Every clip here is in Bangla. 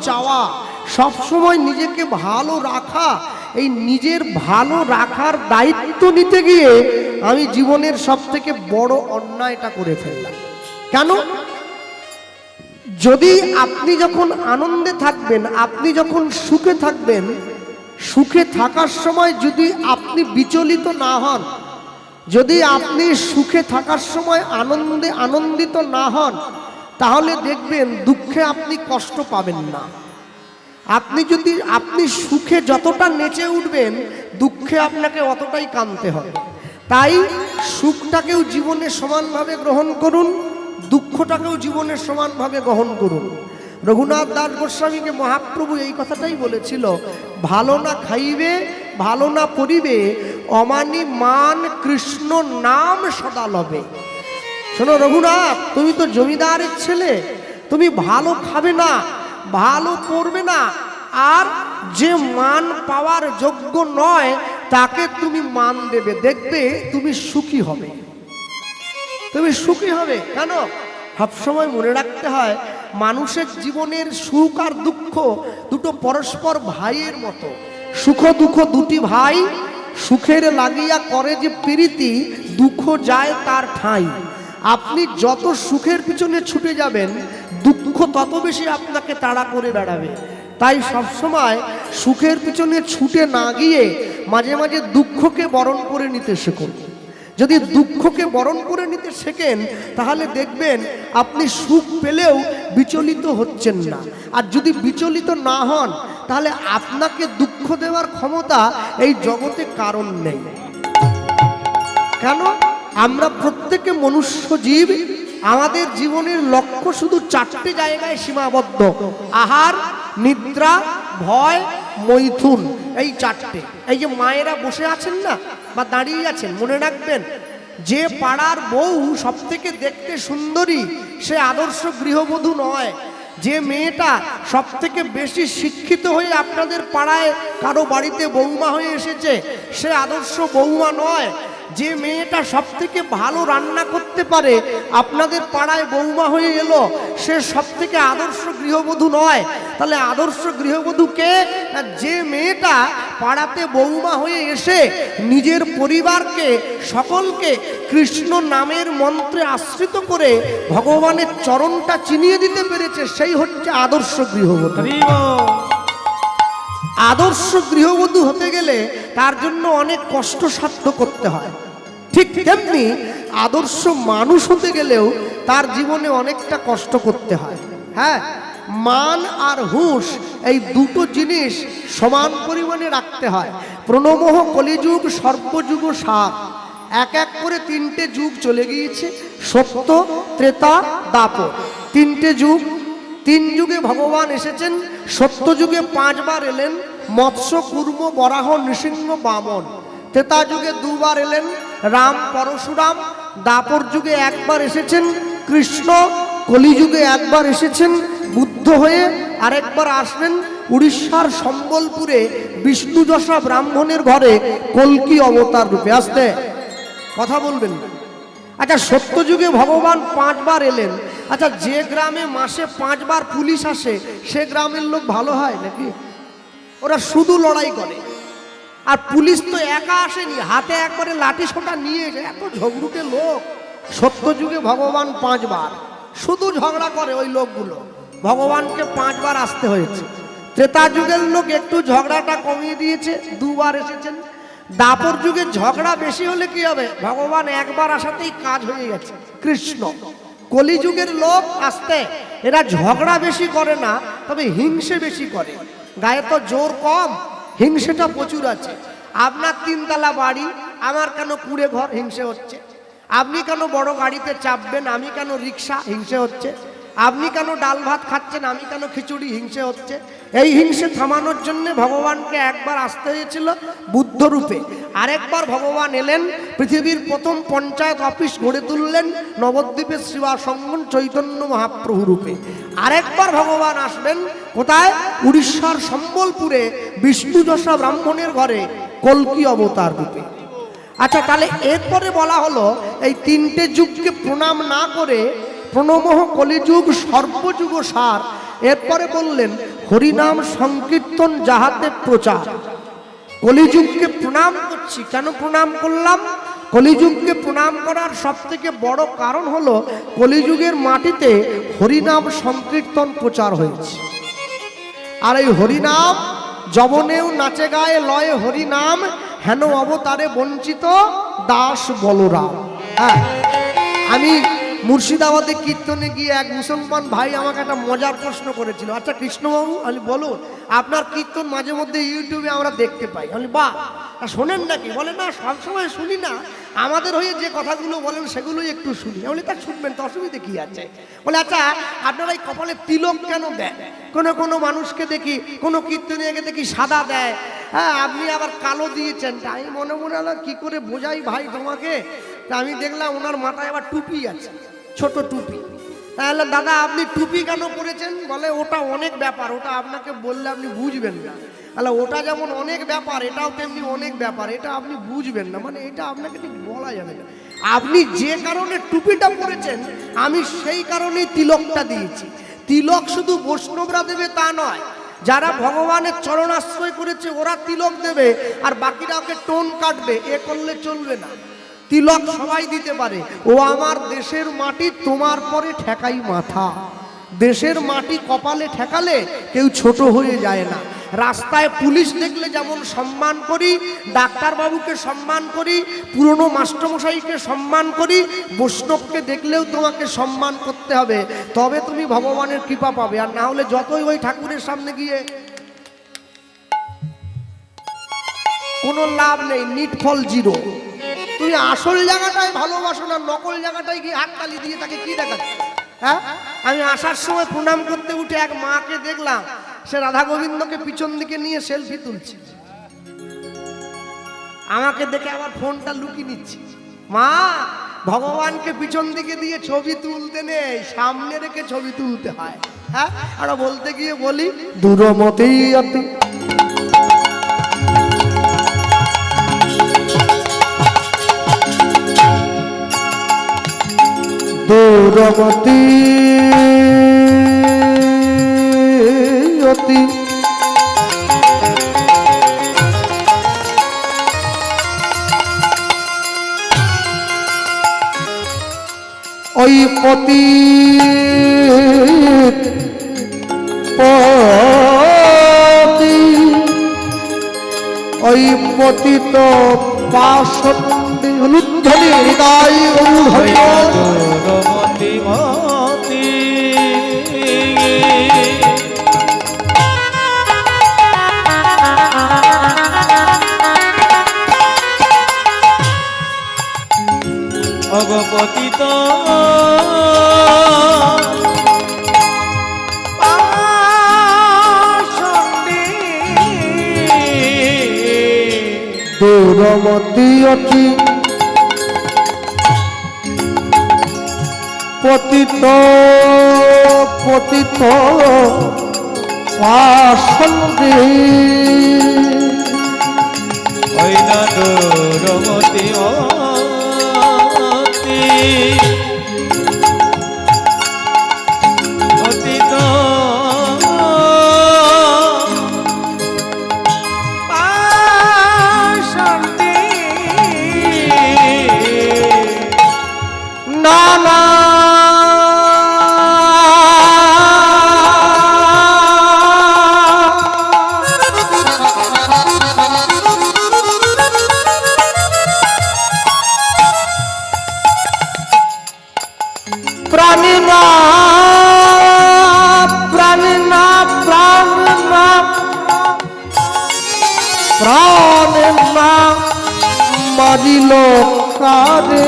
চাওয়া, সব সময় নিজেকে ভালো রাখা, এই নিজের ভালো রাখার দায়িত্ব নিতে গিয়ে আমি জীবনের সবথেকে বড় অন্যায়টা করে ফেললাম। কেন? যদি আপনি যখন আনন্দে থাকবেন, আপনি যখন সুখে থাকবেন, সুখে থাকার সময় যদি আপনি বিচলিত না হন, যদি আপনি সুখে থাকার সময় আনন্দিত না হন, তাহলে দেখবেন দুঃখে আপনি কষ্ট পাবেন না। আপনি সুখে যতটা নেচে উঠবেন, দুঃখে আপনাকে অতটাই কাঁদতে হবে। তাই সুখটাকেও জীবনে সমানভাবে গ্রহণ করুন, দুঃখটাকেও জীবনের সমানভাবে গ্রহণ করুন। রঘুনাথ দাস গোস্বামীকে মহাপ্রভু এই কথাটাই বলেছিল, ভালো না খাইবে ভালো না পরিবে, অমানি মান কৃষ্ণ নাম সদা লবে। শোনো রঘুনাথ, তুমি তো জমিদারের ছেলে, তুমি ভালো খাবে না, ভালো পড়বে না, আর যে মান পাওয়ার যোগ্য নয় তাকে তুমি মান দেবে, দেখবে তুমি সুখী হবে, তুমি সুখী হবে। কেন? সবসময় মনে রাখতে হয়, মানুষের জীবনের সুখ আর দুঃখ দুটো পরস্পর ভাইয়ের মতো। সুখ দুঃখ দুটি ভাই, সুখের লাগিয়া করে যে প্রীতি, দুঃখ যায় তার ঠাঁই। আপনি যত সুখের পিছনে ছুটে যাবেন, দুঃখ তত বেশি আপনাকে তাড়া করে বেড়াবে। তাই সবসময় সুখের পিছনে ছুটে না গিয়ে মাঝে মাঝে দুঃখকে বরণ করে নিতে শিখুন। যদি দুঃখকে বরণ করে নিতে শেখেন, তাহলে দেখবেন আপনি সুখ পেলেও বিচলিত হচ্ছেন না। আর যদি বিচলিত না হন, তাহলে আপনাকে দুঃখ দেওয়ার ক্ষমতা এই জগতে কারণ নেই। কেন? আমরা প্রত্যেকে মনুষ্য জীব, আমাদের জীবনের লক্ষ্য শুধু চারটে জায়গায় সীমাবদ্ধ: আহার, নিদ্রা, ভয়, মৈথুন। এই চারটে। এই যে মায়েরা বসে আছেন না, বা দাঁড়িয়ে আছেন, মনে রাখবেন, যে পাড়ার বউ সব থেকে দেখতে সুন্দরী সে আদর্শ গৃহবধূ নয়। যে মেয়েটা সব থেকে বেশি শিক্ষিত হয়ে আপনাদের পাড়ায় কারো বাড়িতে বৌমা হয়ে এসেছে সে আদর্শ বৌমা নয়। যে মেয়েটা সব থেকে ভালো রান্না করতে পারে আপনাদের পাড়ায় বৌমা হয়ে এলো, সে সব থেকে আদর্শ গৃহবধূ নয়। তাহলে আদর্শ গৃহবধূ কে? যে মেয়েটা পাড়াতে বৌমা হয়ে এসে নিজের পরিবারকে, সকলকে কৃষ্ণ নামের মন্ত্রে আশ্রিত করে ভগবানের চরণটা চিনিয়ে দিতে পেরেছে, সেই হচ্ছে আদর্শ গৃহবধূ। আদর্শ গৃহবধূ হতে গেলে তার জন্য অনেক কষ্ট সাধ্য করতে হয়। ঠিক তেমনি আদর্শ মানুষ হতে গেলেও তার জীবনে অনেকটা কষ্ট করতে হয়। হ্যাঁ, মান আর হুঁশ এই দুটো জিনিস সমান পরিমাণে রাখতে হয়। প্রণমোহ কলিযুগ সর্বযুগ সার, এক এক করে তিনটে যুগ চলে গিয়েছে: সত্য, ত্রেতা, দাপর। তিনটে যুগ, তিন যুগে ভগবান এসেছেন। সত্য যুগে 5 বার এলেন, মৎস্য, কুর্ম, বরাহ, নৃসিংহ, বামন। ত্রেতা যুগে 2 বার এলেন, রাম, পরশুরাম। দাপর যুগে 1 বার এসেছেন কৃষ্ণ। কলিযুগে 1 বার এসেছেন বুদ্ধ হয়ে, আরেকবার আসবেন উড়িষ্যার সম্বলপুরে বিষ্ণুযশা ব্রাহ্মণের ঘরে কল্কি অবতার রূপে। আসতে কথা বলবেন না। আচ্ছা, সত্য যুগে ভগবান 5 বার এলেন। আচ্ছা, যে গ্রামে মাসে 5 বার পুলিশ আসে সে গ্রামের লোক ভালো হয় নাকি? ওরা শুধু লড়াই করে। আর পুলিশ তো একা আসেনি, হাতে একবারে লাঠি সোটা নিয়ে যায়, এত ঝগড়ুটে লোক। সত্য যুগে ভগবান 5 বার শুধু ঝগড়া করে ওই লোকগুলো, ভগবানকে 5 বার আসতে হয়েছে। ত্রেতা যুগের লোক একটু ঝগড়াটা কমিয়ে দিয়েছে, 2 বার এসেছেন। দাপর যুগে ঝগড়া বেশি হলে কি হবে? ভগবান 1 বার আসাতেই কাজ হয়ে গেছে, কৃষ্ণ। কলিযুগের লোক আসতে, এরা ঝগড়া বেশি করে না, তবে হিংসে বেশি করে। গায়ে তো জোর কম, হিংসেটা প্রচুর আছে। আপনার 3 তলা বাড়ি, আমার কেন কুঁড়ে ঘর? হিংসে হচ্ছে। আপনি কেন বড় গাড়িতে চাপবেন? আমি কেন রিক্সা? হিংসে হচ্ছে। আপনি কেন ডাল ভাত খাচ্ছেন? আমি কেন খিচুড়ি? হিংসে হচ্ছে। এই হিংসে থামানোর জন্য ভগবানকে 1 বার আসতে হয়েছিল বুদ্ধ রূপে, আরেকবার ভগবান এলেন পৃথিবীর প্রথম পঞ্চায়েত অফিস গড়ে তুললেন নবদ্বীপের শিবাসঙ্গন চৈতন্য মহাপ্রভু রূপে। আরেকবার ভগবান আসবেন কোথায়? উড়িষ্যার সম্বলপুরে বিষ্ণুযশা ব্রাহ্মণের ঘরে কল্কি অবতার রূপে। আচ্ছা, তাহলে এরপরে বলা হলো এই 3টে যুগকে প্রণাম না করে প্রণমোহ কলিযুগ সর্বযুগ সার, এরপরে বললেন হরিনাম সংকীর্তন যাহাতে প্রচার। কলিযুগকে প্রণাম করছি। কেন প্রণাম করলাম? কলিযুগকে প্রণাম করার সব থেকে বড় কারণ হলো কলিযুগের মাটিতে হরিনাম সংকীর্তন প্রচার হয়েছে। আর এই হরিনাম যবনেও নাচে গায়ে লয়ে হরিনাম, হেন অবতারে বঞ্চিত দাস বলরাম। হ্যাঁ, আমি মুর্শিদাবাদে কীর্তনে গিয়ে এক মুসলমান ভাই আমাকে একটা মজার প্রশ্ন করেছিল, আচ্ছা কৃষ্ণবাবু, আমি বলুন আপনার কীর্তন মাঝে মধ্যে ইউটিউবে আমরা দেখতে পাই। আমি বাহ, শোনেন নাকি? বলে না, সবসময় শুনি না, আমাদের হয়ে যে কথাগুলো বলেন সেগুলোই একটু শুনি। বলি তা শুনবেন তো, অসুবিধে কি আছে? বলে আচ্ছা আপনারা এই কপালে তিলক কেন দেন? কোনো মানুষকে দেখি, কোনো কীর্তনীয়কে দেখি সাদা দেয়, হ্যাঁ আপনি আবার কালো দিয়েছেন। তাই মনে মনে হলো কি করে বোঝাই ভাই তোমাকে। তা আমি দেখলাম ওনার মাথায় আবার টুপি আছে, ছোট টুপি। তাহলে দাদা আপনি টুপি কেন পরেছেন? বলে ওটা অনেক ব্যাপার, ওটা আপনাকে বললে আপনি বুঝবেন না। তাহলে ওটা যেমন অনেক ব্যাপার, এটাও তেমনি অনেক ব্যাপার, এটা আপনি বুঝবেন না, মানে এটা আপনাকে ঠিক বলা যাবে না। আপনি যে কারণে টুপিটা পরেছেন আমি সেই কারণেই তিলকটা দিয়েছি। তিলক শুধু বৈষ্ণবরা দেবে তা নয়, যারা ভগবানের চরণ আশ্রয় করেছে ওরা তিলক দেবে, আর বাকিরা ওকে টোন কাটবে, এ করলে চলবে না। তিলক সবাই দিতে পারে। ও আমার দেশের মাটি তোমার পরে ঠেকাই মাথা। দেশের মাটি কপালে ঠেকালে কেউ ছোট হয়ে যায় না। রাস্তায় পুলিশ দেখলে যেমন সম্মান করি, ডাক্তারবাবুকে সম্মান করি, পুরনো মাস্টারমশাইকে সম্মান করি, বৈষ্ণবকে দেখলেও তোমাকে সম্মান করতে হবে, তবে তুমি ভগবানের কৃপা পাবে। আর না হলে যতই ওই ঠাকুরের সামনে গিয়ে কোনো লাভ নেই, নিটফল জিরো। তুমি আসল জায়গাটায় ভালোবাসো না, নকল জায়গাটায় গিয়ে হাততালি দিয়ে তাকে কি দেখাচ্ছে? হ্যাঁ, আমি আসার সময় প্রণাম করতে উঠে এক মাকে দেখলাম, সে রাধা গোবিন্দকে পিছন দিকে নিয়ে সেলফি তুলছে। আমাকে দেখে আবার ফোনটা লুকিয়ে নিচ্ছে। মা, ভগবানকে পিছন দিকে দিয়ে ছবি তুলতে নেই, সামনে রেখে ছবি তুলতে হয়। হ্যাঁ, আর বলতে গিয়ে বলি দূরমতি অতি দূরমতি অতি ওই পতি পতি ওই পতিত পাশন্ডি হলুদ্ধলি হৃদয় দূরমতি মতি অগপতিত দূরমতি অতি পতিত পতিত পাশন্ডি ওই না দূরমতি মতি পতিত পাশন্ডি নানা প্রাণিনা প্রাণিনা প্রাণিনা প্রাণিনা মারিল কারে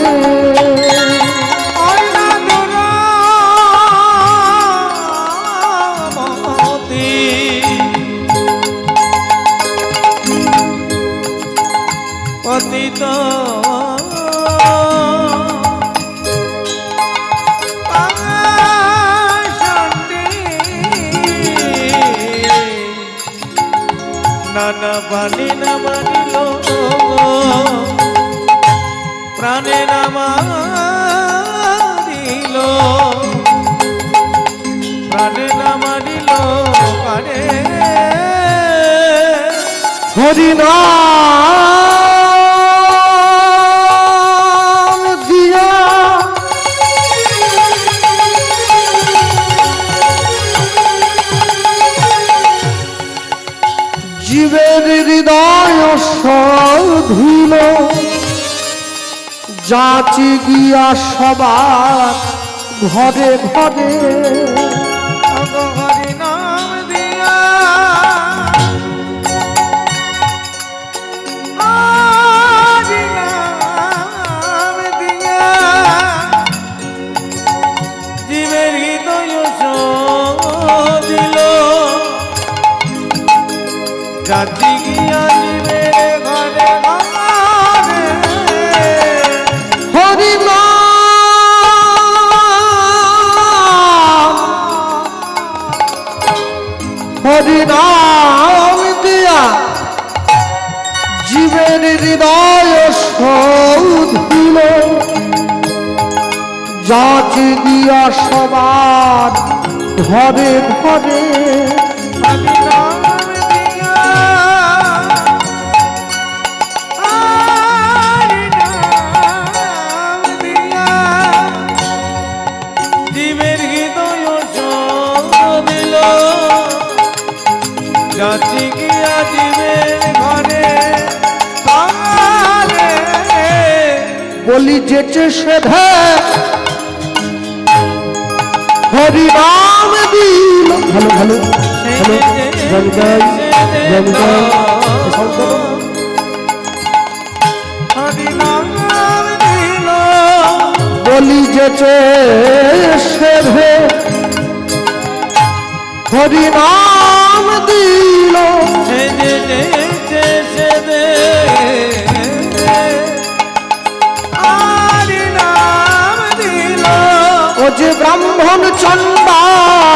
পতিত নানা বাণী না মানিল প্রাণে না মারিল প্রাণে না মারিল হরি নাম দিয়া জীবের হৃদয় সধিল যাচি গিয়া সবার ঘরে ঘরে আগো হরি নাম দিয়া হরি নাম দিয়া জীবের হৃদয় দিল জাতি গিয়া জীবের ঘরে ঘরে হরি নাম দিয়া জীবের হৃদয় সৌধিল যাচি দিয়া সবার ঘরে ঘরে হরি নাম দিয়া হরি নাম দিয়া জীবের হৃদয় দিল যাচ্ছি গিয়া জীবের ঘরে ঘরে বলি যেচে সেধে হরি নাম দিল ভালো ভালো ভালো জনগণ জনগণ হরি নাম দিল বলি যেচে সেধে হরি নাম দিল সে দে হরি নাম দিল ও যে ব্রাহ্মণ চন্ডাল